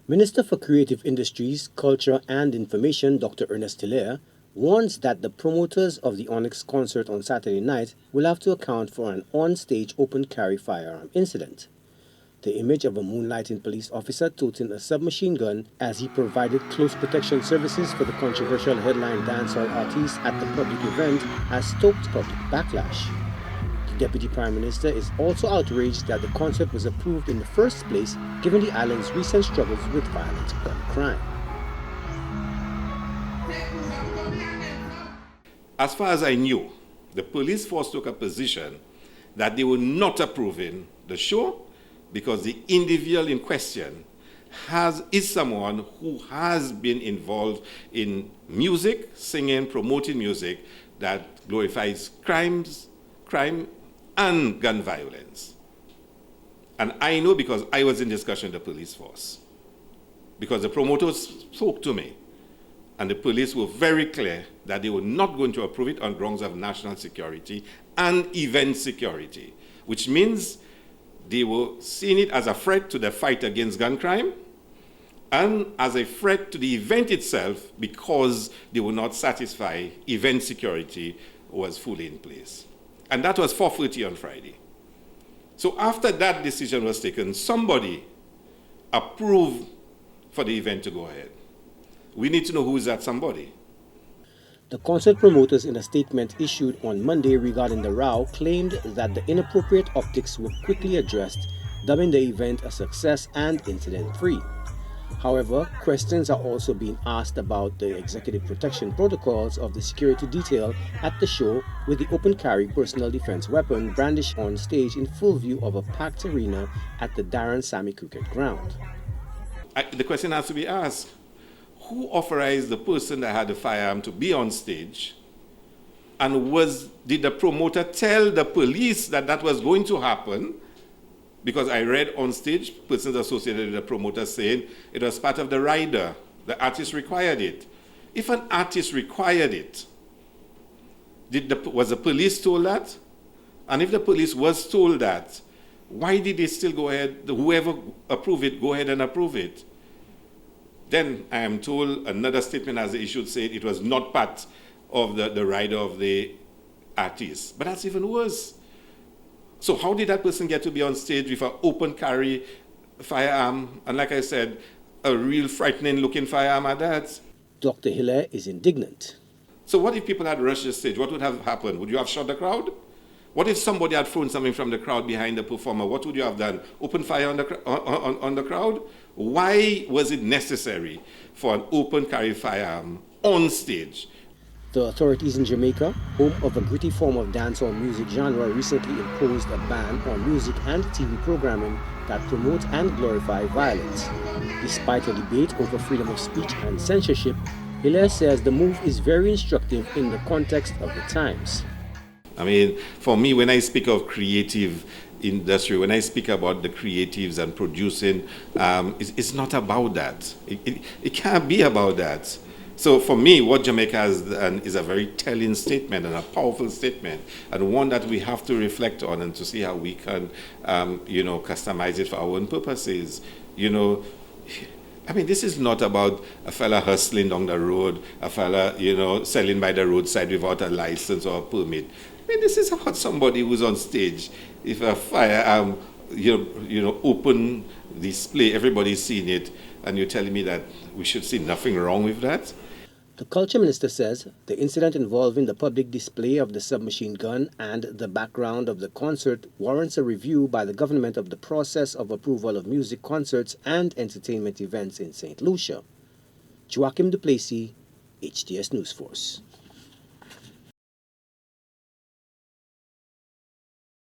Minister for Creative Industries, Culture and Information, Dr. Ernest Hilaire, warns that the promoters of the Onyx concert on Saturday night will have to account for an on-stage open-carry firearm incident. The image of a moonlighting police officer toting a submachine gun as he provided close protection services for the controversial headline dancehall artist at the public event has stoked public backlash. The Deputy Prime Minister is also outraged that the concert was approved in the first place given the island's recent struggles with violent gun crime. As far as I knew, the police force took a position that they were not approving the show because the individual in question is someone who has been involved in music, singing, promoting music that glorifies crime and gun violence. And I know because I was in discussion with the police force. Because the promoters spoke to me, and the police were very clear that they were not going to approve it on grounds of national security and event security, which means they were seeing it as a threat to the fight against gun crime and as a threat to the event itself because they were not satisfied event security was fully in place. And that was 4:30 on Friday. So after that decision was taken, somebody approved for the event to go ahead. We need to know who is that somebody. The concert promoters, in a statement issued on Monday regarding the row, claimed that the inappropriate optics were quickly addressed, dubbing the event a success and incident-free. However, questions are also being asked about the executive protection protocols of the security detail at the show with the open-carry personal defense weapon brandished on stage in full view of a packed arena at the Darren Sammy Cricket Ground. The question has to be asked. Who authorized the person that had the firearm to be on stage? And did the promoter tell the police that that was going to happen? Because I read on stage persons associated with the promoter saying it was part of the rider. The artist required it. If an artist required it, was the police told that? And if the police was told that, why did they still go ahead, whoever approved it, go ahead and approve it? Then I am told another statement has issued saying it was not part of the rider of the artist. But that's even worse. So how did that person get to be on stage with an open carry firearm? And like I said, a real frightening looking firearm at that. Dr. Hilaire is indignant. So what if people had rushed the stage? What would have happened? Would you have shot the crowd? What if somebody had thrown something from the crowd behind the performer? What would you have done? Open fire on the crowd? Why was it necessary for an open carry firearm on stage? The authorities in Jamaica, home of a gritty form of dancehall music genre, recently imposed a ban on music and TV programming that promote and glorify violence. Despite a debate over freedom of speech and censorship, Hilaire says the move is very instructive in the context of the times. I mean, for me, when I speak of creative industry, when I speak about the creatives and producing, it's not about that. It can't be about that. So for me, what Jamaica has done is a very telling statement and a powerful statement, and one that we have to reflect on and to see how we can, customize it for our own purposes. I mean, this is not about a fella hustling down the road, a fella, selling by the roadside without a license or a permit. I mean, this is about somebody who's on stage. If a firearm, open display, everybody's seeing it, and you're telling me that we should see nothing wrong with that? The culture minister says the incident involving the public display of the submachine gun and the background of the concert warrants a review by the government of the process of approval of music concerts and entertainment events in Saint Lucia. Joachim Duplessis, HTS News Force.